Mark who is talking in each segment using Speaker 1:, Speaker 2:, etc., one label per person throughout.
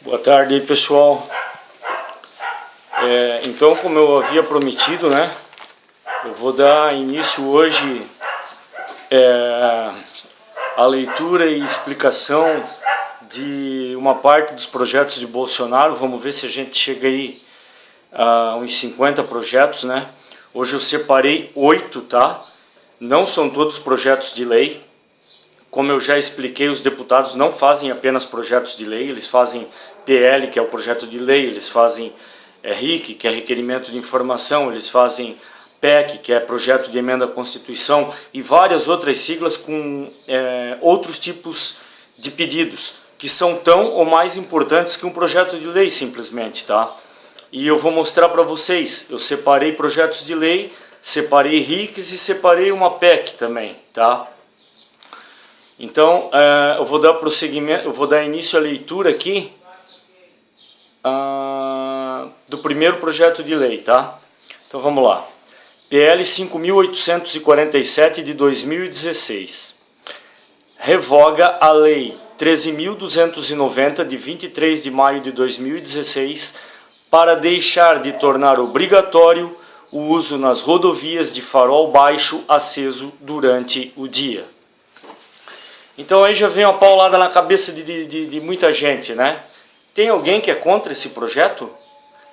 Speaker 1: Boa tarde aí, pessoal. Então, como eu havia prometido, né, eu vou dar início hoje à leitura e explicação de uma parte dos projetos de Bolsonaro. Vamos ver se a gente chega aí a uns 50 projetos, né? Hoje eu separei 8, tá? Não são todos projetos de lei. Como eu já expliquei, os deputados não fazem apenas projetos de lei, eles fazem PL, que é o projeto de lei, eles fazem RIC, que é requerimento de informação, eles fazem PEC, que é projeto de emenda à Constituição, e várias outras siglas com outros tipos de pedidos, que são tão ou mais importantes que um projeto de lei, simplesmente, tá? E eu vou mostrar para vocês, eu separei projetos de lei, separei RICs e separei uma PEC também, tá? Então, eu vou dar prosseguimento, eu vou dar início à leitura aqui do primeiro projeto de lei, tá? Então vamos lá. PL 5.847 de 2016. Revoga a Lei 13.290 de 23 de maio de 2016 para deixar de tornar obrigatório o uso nas rodovias de farol baixo aceso durante o dia. Então aí já vem uma paulada na cabeça de muita gente, né? Tem alguém que é contra esse projeto?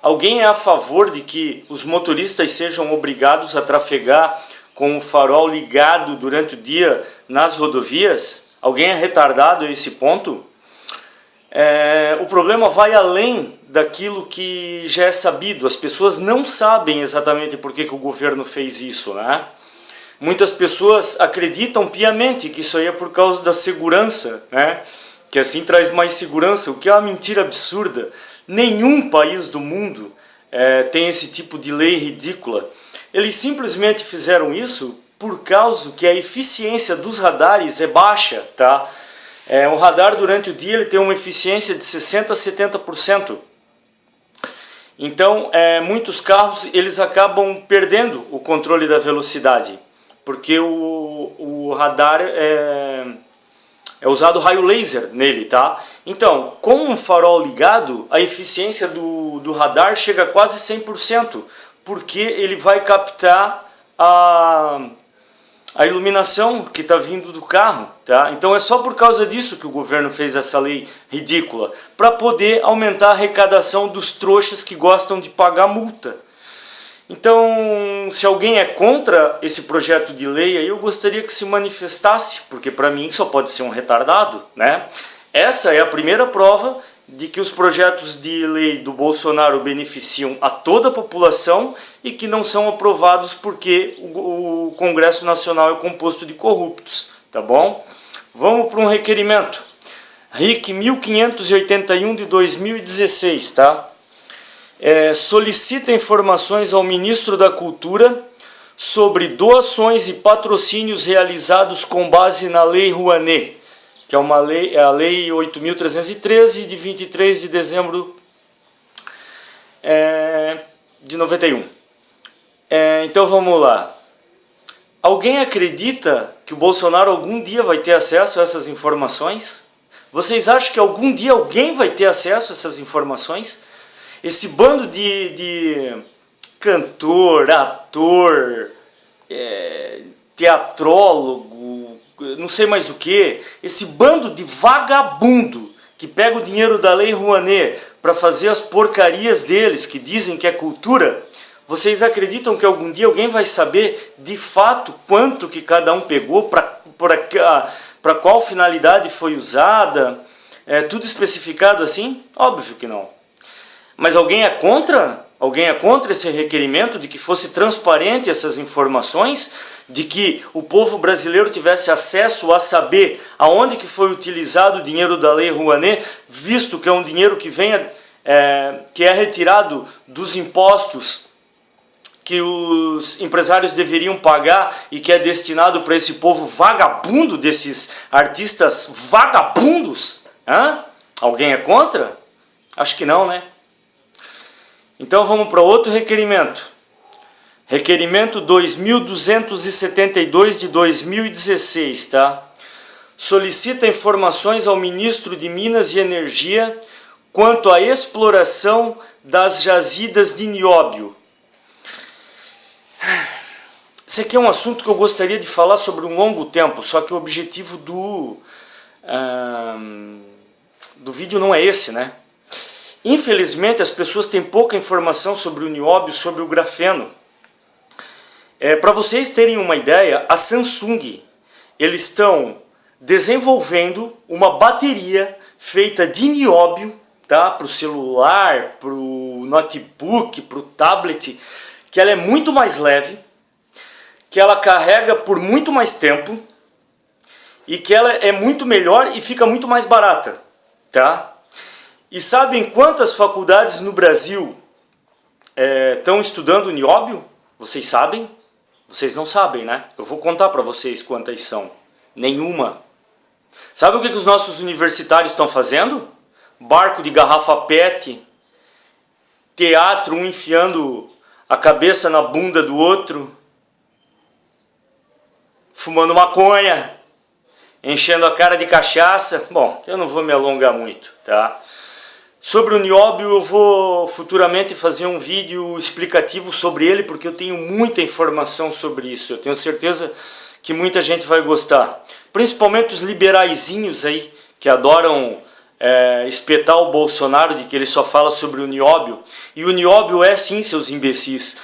Speaker 1: Alguém é a favor de que os motoristas sejam obrigados a trafegar com o farol ligado durante o dia nas rodovias? Alguém é retardado a esse ponto? O problema vai além daquilo que já é sabido. As pessoas não sabem exatamente por que o governo fez isso, né? Muitas pessoas acreditam piamente que isso aí é por causa da segurança, né? Que assim traz mais segurança, o que é uma mentira absurda. Nenhum país do mundo tem esse tipo de lei ridícula. Eles simplesmente fizeram isso por causa que a eficiência dos radares é baixa, tá? O radar durante o dia ele tem uma eficiência de 60% a 70%. Então, muitos carros eles acabam perdendo o controle da velocidade, porque o radar é usado raio laser nele, tá? Então, com um farol ligado, a eficiência do radar chega a quase 100%, porque ele vai captar a iluminação que está vindo do carro, tá? Então é só por causa disso que o governo fez essa lei ridícula, para poder aumentar a arrecadação dos trouxas que gostam de pagar multa. Então, se alguém é contra esse projeto de lei, aí eu gostaria que se manifestasse, porque para mim só pode ser um retardado, né? Essa é a primeira prova de que os projetos de lei do Bolsonaro beneficiam a toda a população e que não são aprovados porque o Congresso Nacional é composto de corruptos, tá bom? Vamos para um requerimento. RIC 1581 de 2016, tá? Solicita informações ao Ministro da Cultura sobre doações e patrocínios realizados com base na Lei Rouanet, que é a Lei 8.313 de 23 de dezembro de 91. Então vamos lá. Alguém acredita que o Bolsonaro algum dia vai ter acesso a essas informações? Vocês acham que algum dia alguém vai ter acesso a essas informações? Esse bando de cantor, ator, teatrólogo, não sei mais o que, esse bando de vagabundo que pega o dinheiro da Lei Rouanet para fazer as porcarias deles, que dizem que é cultura, vocês acreditam que algum dia alguém vai saber de fato quanto que cada um pegou, para qual finalidade foi usada, tudo especificado assim? Óbvio que não. Mas alguém é contra? Alguém é contra esse requerimento de que fosse transparente essas informações? De que o povo brasileiro tivesse acesso a saber aonde que foi utilizado o dinheiro da Lei Rouanet, visto que é um dinheiro que que é retirado dos impostos que os empresários deveriam pagar e que é destinado para esse povo vagabundo, desses artistas vagabundos? Alguém é contra? Acho que não, né? Então vamos para outro requerimento. Requerimento 2.272 de 2016, tá? Solicita informações ao Ministro de Minas e Energia quanto à exploração das jazidas de nióbio. Esse aqui é um assunto que eu gostaria de falar sobre um longo tempo, só que o objetivo do vídeo não é esse, né? Infelizmente as pessoas têm pouca informação sobre o nióbio, sobre o grafeno. Para vocês terem uma ideia, a Samsung, eles estão desenvolvendo uma bateria feita de nióbio, tá? Para o celular, para o notebook, para o tablet, que ela é muito mais leve, que ela carrega por muito mais tempo e que ela é muito melhor e fica muito mais barata, tá? E sabem quantas faculdades no Brasil estão estudando nióbio? Vocês sabem? Vocês não sabem, né? Eu vou contar para vocês quantas são. Nenhuma. Sabe o que os nossos universitários estão fazendo? Barco de garrafa PET, teatro, um enfiando a cabeça na bunda do outro, fumando maconha, enchendo a cara de cachaça. Bom, eu não vou me alongar muito, tá? Sobre o nióbio eu vou futuramente fazer um vídeo explicativo sobre ele, porque eu tenho muita informação sobre isso. Eu tenho certeza que muita gente vai gostar. Principalmente os liberaizinhos aí, que adoram espetar o Bolsonaro de que ele só fala sobre o nióbio. E o nióbio é sim, seus imbecis,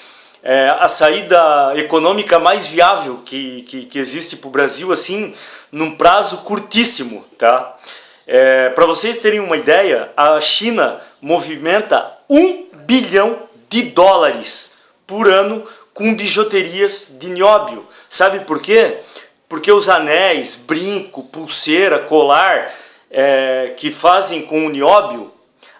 Speaker 1: a saída econômica mais viável que existe para o Brasil, assim, num prazo curtíssimo, tá? Para vocês terem uma ideia, a China movimenta 1 bilhão de dólares por ano com bijuterias de nióbio. Sabe por quê? Porque os anéis, brinco, pulseira, colar que fazem com o nióbio,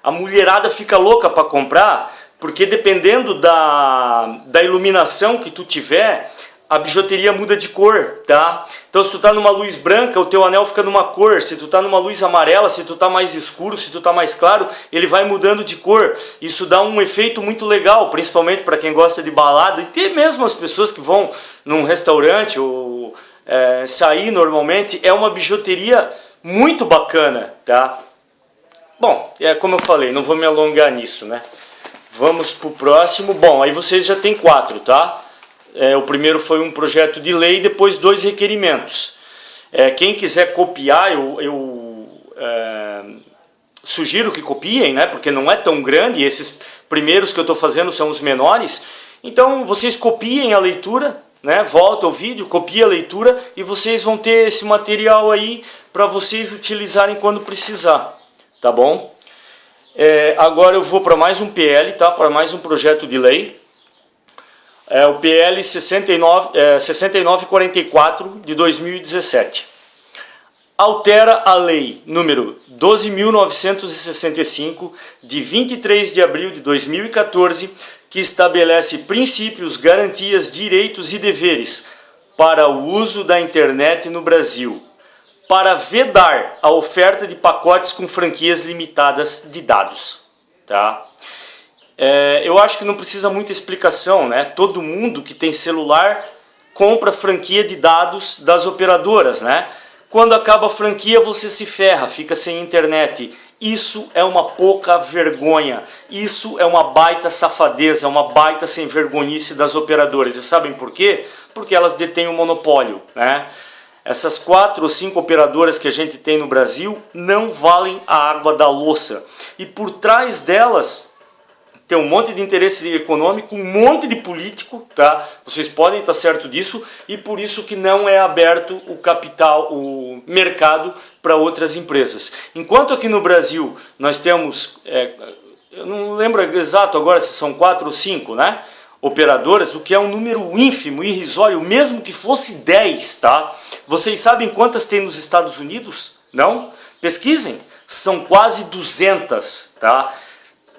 Speaker 1: a mulherada fica louca para comprar, porque dependendo da iluminação que tu tiver, a bijuteria muda de cor, tá? Então se tu tá numa luz branca, o teu anel fica numa cor. Se tu tá numa luz amarela, se tu tá mais escuro, se tu tá mais claro, ele vai mudando de cor. Isso dá um efeito muito legal, principalmente para quem gosta de balada, e até mesmo as pessoas que vão num restaurante ou sair normalmente. É uma bijuteria muito bacana, tá? Bom, como eu falei, não vou me alongar nisso, né? Vamos pro próximo. Bom, aí vocês já tem 4, tá? O primeiro foi um projeto de lei, depois 2 requerimentos. Quem quiser copiar, eu sugiro que copiem, né? Porque não é tão grande, esses primeiros que eu estou fazendo são os menores. Então vocês copiem a leitura, né? Volta o vídeo, copia a leitura e vocês vão ter esse material aí para vocês utilizarem quando precisar, tá bom? Agora eu vou para mais um PL, tá? Para mais um projeto de lei. O PL 6944 de 2017. Altera a lei número 12.965 de 23 de abril de 2014, que estabelece princípios, garantias, direitos e deveres para o uso da internet no Brasil, para vedar a oferta de pacotes com franquias limitadas de dados, tá? Eu acho que não precisa muita explicação, né? Todo mundo que tem celular compra franquia de dados das operadoras, né? Quando acaba a franquia você se ferra, fica sem internet. Isso é uma pouca vergonha, isso é uma baita safadeza, é uma baita sem vergonhice das operadoras. E sabem por quê? Porque elas detêm o monopólio, né? Essas 4 ou 5 operadoras que a gente tem no Brasil não valem a água da louça. E por trás delas tem um monte de interesse econômico, um monte de político, tá? Vocês podem estar certo disso, e por isso que não é aberto o capital, o mercado para outras empresas. Enquanto aqui no Brasil nós temos, eu não lembro exato agora se são 4 ou 5, né? Operadoras, o que é um número ínfimo, irrisório, mesmo que fosse 10, tá? Vocês sabem quantas tem nos Estados Unidos? Não? Pesquisem, são quase 200, tá?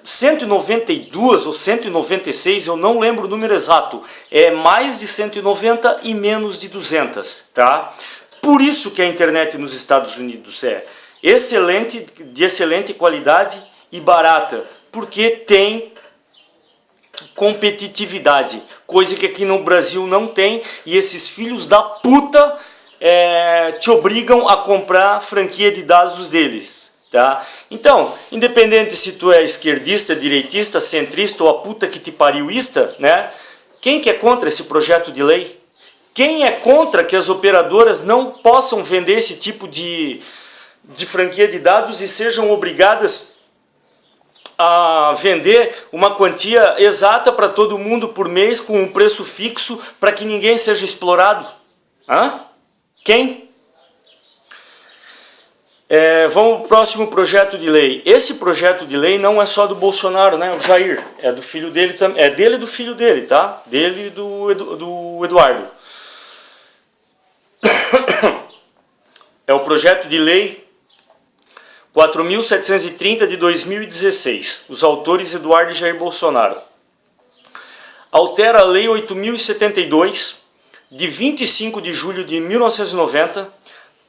Speaker 1: 192 ou 196, eu não lembro o número exato, é mais de 190 e menos de 200, tá? Por isso que a internet nos Estados Unidos é excelente, de excelente qualidade e barata, porque tem competitividade, coisa que aqui no Brasil não tem, e esses filhos da puta te obrigam a comprar franquia de dados deles, Tá? Então, independente se tu é esquerdista, direitista, centrista ou a puta que te pariuista, né? Quem que é contra esse projeto de lei? Quem é contra que as operadoras não possam vender esse tipo de franquia de dados e sejam obrigadas a vender uma quantia exata para todo mundo por mês com um preço fixo para que ninguém seja explorado? Hã? Quem? Vamos para o próximo projeto de lei. Esse projeto de lei não é só do Bolsonaro, né? O Jair. É do filho dele também. É dele e do filho dele, tá? Dele e do Eduardo. É o projeto de lei 4.730 de 2016. Os autores Eduardo e Jair Bolsonaro. Altera a lei 8.072 de 25 de julho de 1990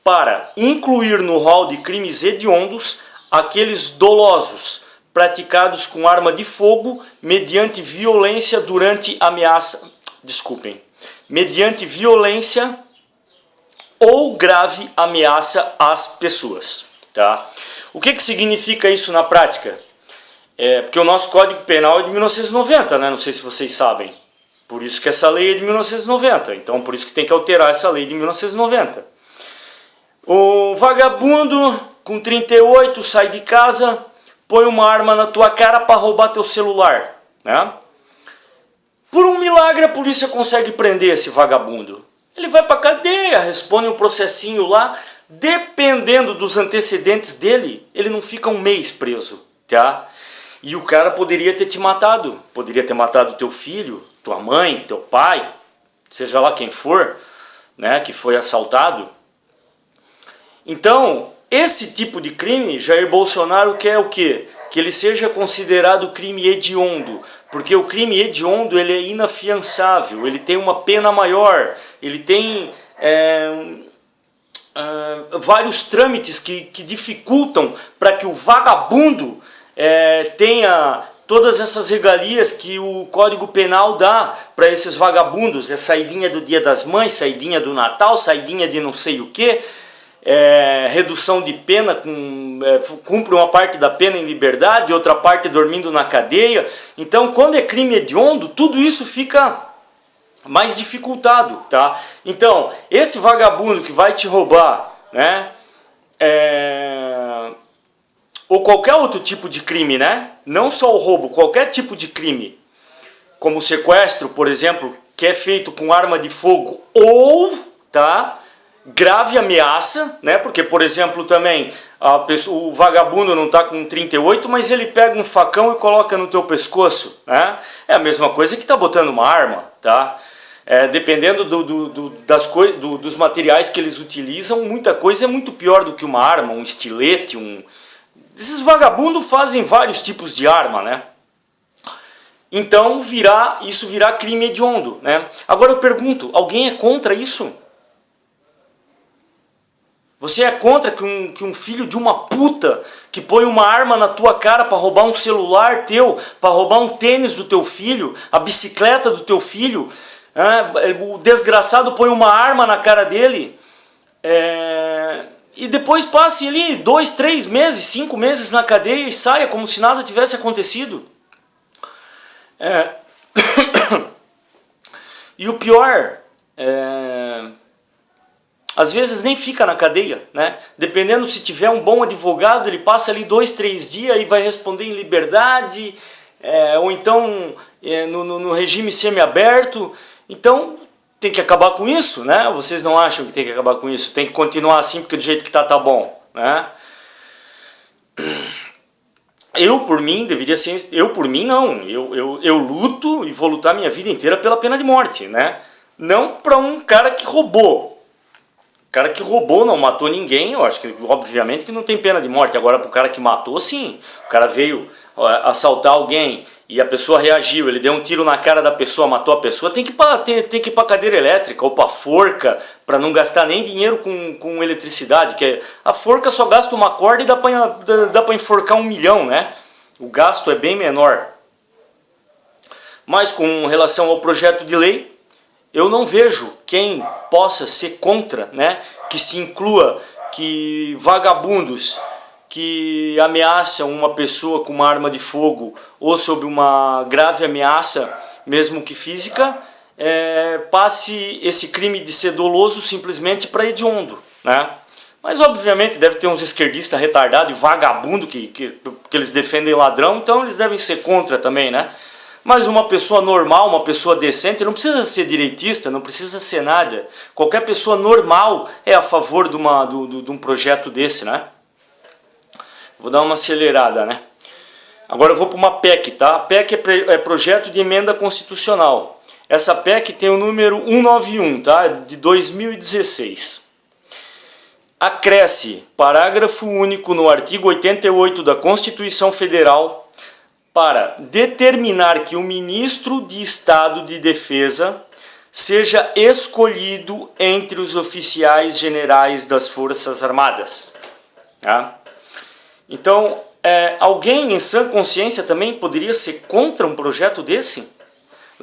Speaker 1: para incluir no rol de crimes hediondos aqueles dolosos praticados com arma de fogo mediante violência durante ameaça, mediante violência ou grave ameaça às pessoas, tá? O que significa isso na prática? Porque o nosso Código Penal é de 1990, né? Não sei se vocês sabem. Por isso que essa lei é de 1990. Então, por isso que tem que alterar essa lei de 1990. O vagabundo com 38 sai de casa, põe uma arma na tua cara para roubar teu celular, né? Por um milagre a polícia consegue prender esse vagabundo. Ele vai para cadeia, responde um processinho lá. Dependendo dos antecedentes dele, ele não fica um mês preso, tá? E o cara poderia ter te matado. Poderia ter matado teu filho, tua mãe, teu pai, seja lá quem for, né, que foi assaltado. Então, esse tipo de crime, Jair Bolsonaro quer o quê? Que ele seja considerado crime hediondo. Porque o crime hediondo ele é inafiançável, ele tem uma pena maior, ele tem vários trâmites que dificultam para que o vagabundo tenha todas essas regalias que o Código Penal dá para esses vagabundos. É saidinha do Dia das Mães, saidinha do Natal, saidinha de não sei o que, redução de pena, cumpre uma parte da pena em liberdade, outra parte dormindo na cadeia. Então, quando é crime hediondo, tudo isso fica mais dificultado, tá? Então, esse vagabundo que vai te roubar, né? Ou qualquer outro tipo de crime, né? Não só o roubo, qualquer tipo de crime, como o sequestro, por exemplo, que é feito com arma de fogo ou, tá? Grave ameaça, né? Porque, por exemplo, também o vagabundo não está com 38, mas ele pega um facão e coloca no teu pescoço, né? É a mesma coisa que está botando uma arma, tá? Dependendo dos materiais que eles utilizam, muita coisa é muito pior do que uma arma, um estilete, Esses vagabundos fazem vários tipos de arma, né? Então isso virá crime hediondo, né? Agora eu pergunto, alguém é contra isso? Você é contra que um filho de uma puta que põe uma arma na tua cara para roubar um celular teu, para roubar um tênis do teu filho, a bicicleta do teu filho, o desgraçado põe uma arma na cara dele, e depois passe ali 2, 3 meses, 5 meses na cadeia e saia como se nada tivesse acontecido. E o pior, às vezes nem fica na cadeia, né? Dependendo, se tiver um bom advogado, ele passa ali 2, 3 dias e vai responder em liberdade, ou então no regime semiaberto. Então tem que acabar com isso, né? Vocês não acham que tem que acabar com isso? Tem que continuar assim porque do jeito que tá bom, né? Eu por mim deveria ser, eu por mim não, eu luto e vou lutar minha vida inteira pela pena de morte, né? Não para um cara que roubou. O cara que roubou não matou ninguém, eu acho que obviamente que não tem pena de morte. Agora para o cara que matou, sim. O cara veio assaltar alguém e a pessoa reagiu, ele deu um tiro na cara da pessoa, matou a pessoa, tem que ir para cadeira elétrica ou para forca, para não gastar nem dinheiro com eletricidade, que a forca só gasta uma corda e dá para enforcar 1 milhão, né? O gasto é bem menor. Mas com relação ao projeto de lei, eu não vejo quem possa ser contra, né? Que se inclua que vagabundos que ameaçam uma pessoa com uma arma de fogo ou sob uma grave ameaça, mesmo que física, passe esse crime de ser doloso simplesmente para hediondo, né? Mas obviamente deve ter uns esquerdistas retardados e vagabundo que eles defendem ladrão, então eles devem ser contra também, né? Mas uma pessoa normal, uma pessoa decente, não precisa ser direitista, não precisa ser nada. Qualquer pessoa normal é a favor de um projeto desse, né? Vou dar uma acelerada, né? Agora eu vou para uma PEC, tá? A PEC é projeto de emenda constitucional. Essa PEC tem o número 191, tá? De 2016. Acresce parágrafo único no artigo 88 da Constituição Federal para determinar que o ministro de Estado de Defesa seja escolhido entre os oficiais generais das Forças Armadas. Tá? Então, alguém em sã consciência também poderia ser contra um projeto desse?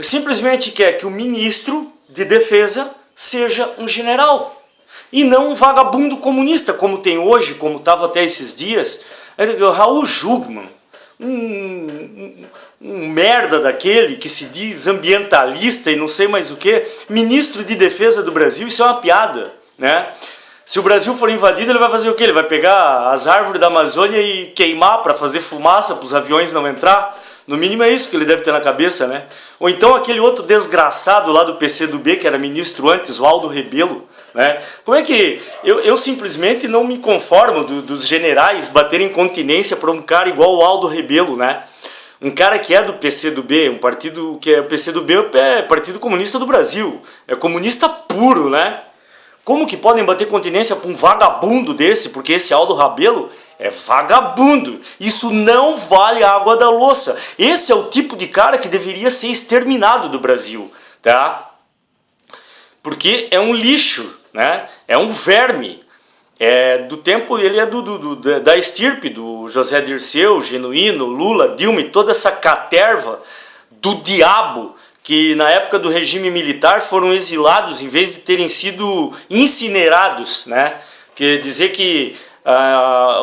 Speaker 1: Simplesmente quer que o ministro de Defesa seja um general e não um vagabundo comunista, como tem hoje, como estava até esses dias. Raul Jugman, um merda daquele que se diz ambientalista e não sei mais o que, ministro de Defesa do Brasil, isso é uma piada, né? Se o Brasil for invadido, ele vai fazer o quê? Ele vai pegar as árvores da Amazônia e queimar para fazer fumaça para os aviões não entrar? No mínimo é isso que ele deve ter na cabeça, né? Ou então aquele outro desgraçado lá do PCdoB, que era ministro antes, o Aldo Rebelo, né? Como é que eu simplesmente não me conformo dos generais baterem continência para um cara igual o Aldo Rebelo, né? Um cara que é do PCdoB, um partido que é o PCdoB, é Partido Comunista do Brasil, é comunista puro, né? Como que podem bater continência para um vagabundo desse? Porque esse Aldo Rebelo é vagabundo. Isso não vale a água da louça. Esse é o tipo de cara que deveria ser exterminado do Brasil, tá? Porque é um lixo, né? É um verme. Do tempo, ele é da estirpe do José Dirceu, Genuíno, Lula, Dilma e toda essa caterva do diabo que na época do regime militar foram exilados em vez de terem sido incinerados, né? Quer dizer que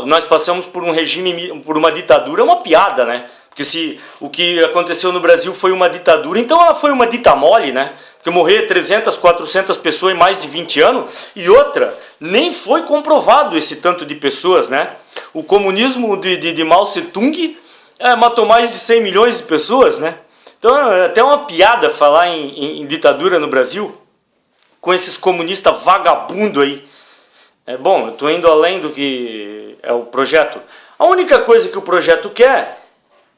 Speaker 1: nós passamos por um regime, por uma ditadura, é uma piada, né? Porque se o que aconteceu no Brasil foi uma ditadura, então ela foi uma dita mole, né? Porque morrer 300, 400 pessoas em mais de 20 anos, e outra, nem foi comprovado esse tanto de pessoas, né? O comunismo de Mao Tse-tung matou mais de 100 milhões de pessoas, né? Então é até uma piada falar em ditadura no Brasil, com esses comunistas vagabundo aí. Bom, eu estou indo além do que é o projeto. A única coisa que o projeto quer,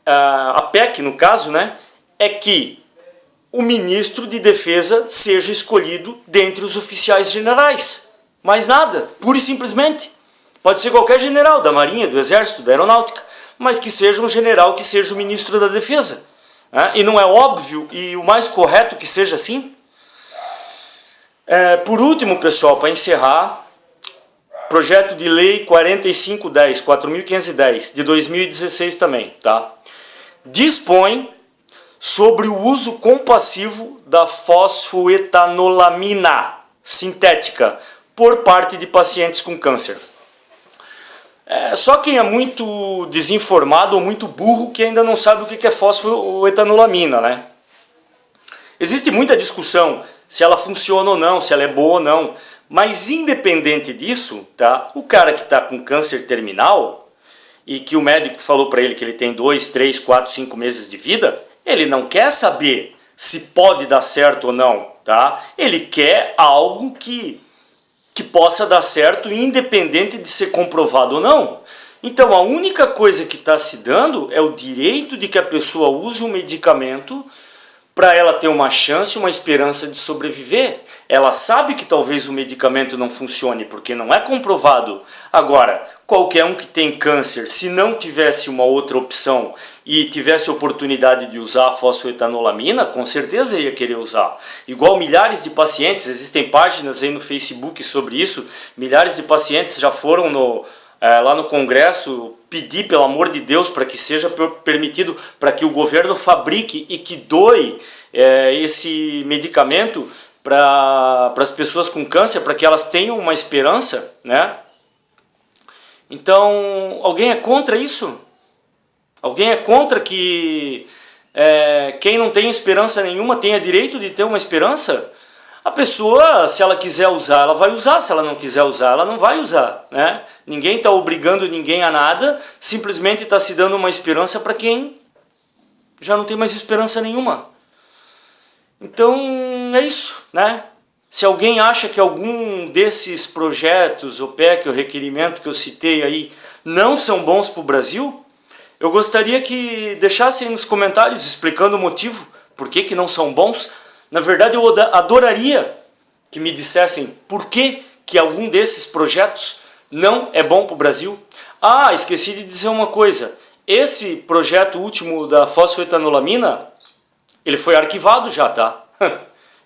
Speaker 1: a PEC no caso, né, é que o ministro de Defesa seja escolhido dentre os oficiais generais. Mais nada, pura e simplesmente. Pode ser qualquer general da Marinha, do Exército, da Aeronáutica, mas que seja um general que seja o ministro da Defesa. E não é óbvio e o mais correto que seja assim? Por último, pessoal, para encerrar, projeto de lei 4510, de 2016 também, tá? Dispõe sobre o uso compassivo da fosfoetanolamina sintética por parte de pacientes com câncer. Só quem é muito desinformado ou muito burro que ainda não sabe o que é fosfoetanolamina, né? Existe muita discussão se ela funciona ou não, se ela é boa ou não. Mas independente disso, tá? O cara que está com câncer terminal e que o médico falou para ele que ele tem 2, 3, 4, 5 meses de vida, ele não quer saber se pode dar certo ou não, tá? Ele quer algo que possa dar certo independente de ser comprovado ou não. Então a única coisa que está se dando é o direito de que a pessoa use um medicamento para ela ter uma chance, uma esperança de sobreviver. Ela sabe que talvez o medicamento não funcione porque não é comprovado. Agora, qualquer um que tem câncer, se não tivesse uma outra opção e tivesse oportunidade de usar a fosfoetanolamina, com certeza ia querer usar. Igual milhares de pacientes, existem páginas aí no Facebook sobre isso, milhares de pacientes já foram lá no Congresso pedir, pelo amor de Deus, para que seja permitido, para que o governo fabrique e que doe esse medicamento para as pessoas com câncer, para que elas tenham uma esperança, né? Então, alguém é contra isso? Alguém é contra que quem não tem esperança nenhuma tenha direito de ter uma esperança? A pessoa, se ela quiser usar, ela vai usar. Se ela não quiser usar, ela não vai usar, né? Ninguém está obrigando ninguém a nada, simplesmente está se dando uma esperança para quem já não tem mais esperança nenhuma. Então, é isso, né? Se alguém acha que algum desses projetos, o PEC, o requerimento que eu citei aí, não são bons para o Brasil, eu gostaria que deixassem nos comentários explicando o motivo, por que não são bons. Na verdade, eu adoraria que me dissessem por que algum desses projetos não é bom para o Brasil. Ah, esqueci de dizer uma coisa. Esse projeto último da fosfoetanolamina, ele foi arquivado já, tá?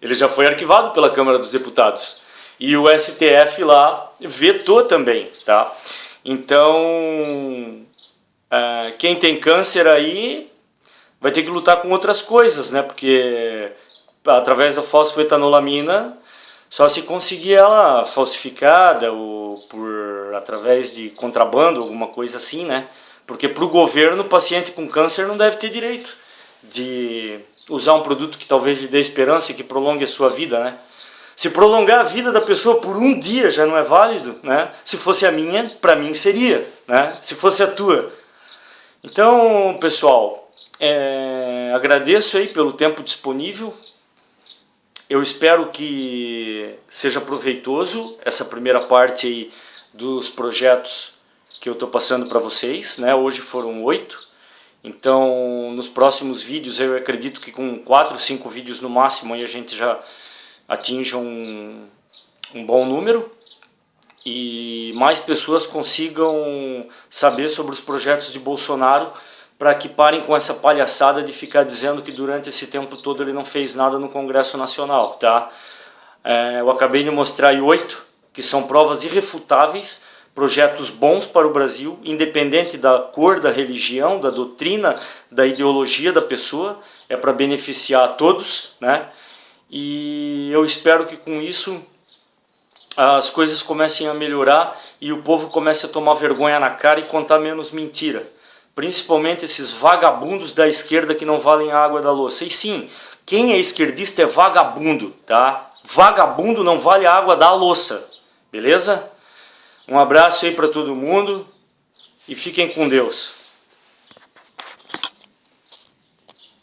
Speaker 1: Ele já foi arquivado pela Câmara dos Deputados. E o STF lá vetou também, tá? Então, quem tem câncer aí vai ter que lutar com outras coisas, né? Porque através da fosfoetanolamina só se conseguir ela falsificada ou através de contrabando, alguma coisa assim, né? Porque para o governo, o paciente com câncer não deve ter direito de usar um produto que talvez lhe dê esperança e que prolongue a sua vida, né? Se prolongar a vida da pessoa por um dia já não é válido, né? Se fosse a minha, para mim seria, né? Se fosse a tua. Então, pessoal, agradeço aí pelo tempo disponível. Eu espero que seja proveitoso essa primeira parte aí dos projetos que eu estou passando para vocês, né? Hoje foram 8. Então, nos próximos vídeos, eu acredito que com 4 ou 5 vídeos no máximo, aí a gente já atinja um bom número e mais pessoas consigam saber sobre os projetos de Bolsonaro, para que parem com essa palhaçada de ficar dizendo que durante esse tempo todo ele não fez nada no Congresso Nacional, tá? Eu acabei de mostrar aí 8, que são provas irrefutáveis, projetos bons para o Brasil, independente da cor, da religião, da doutrina, da ideologia da pessoa, é para beneficiar a todos, né? E eu espero que com isso as coisas comecem a melhorar e o povo comece a tomar vergonha na cara e contar menos mentira. Principalmente esses vagabundos da esquerda que não valem a água da louça. E sim, quem é esquerdista é vagabundo, tá? Vagabundo não vale a água da louça, beleza? Um abraço aí para todo mundo e fiquem com Deus.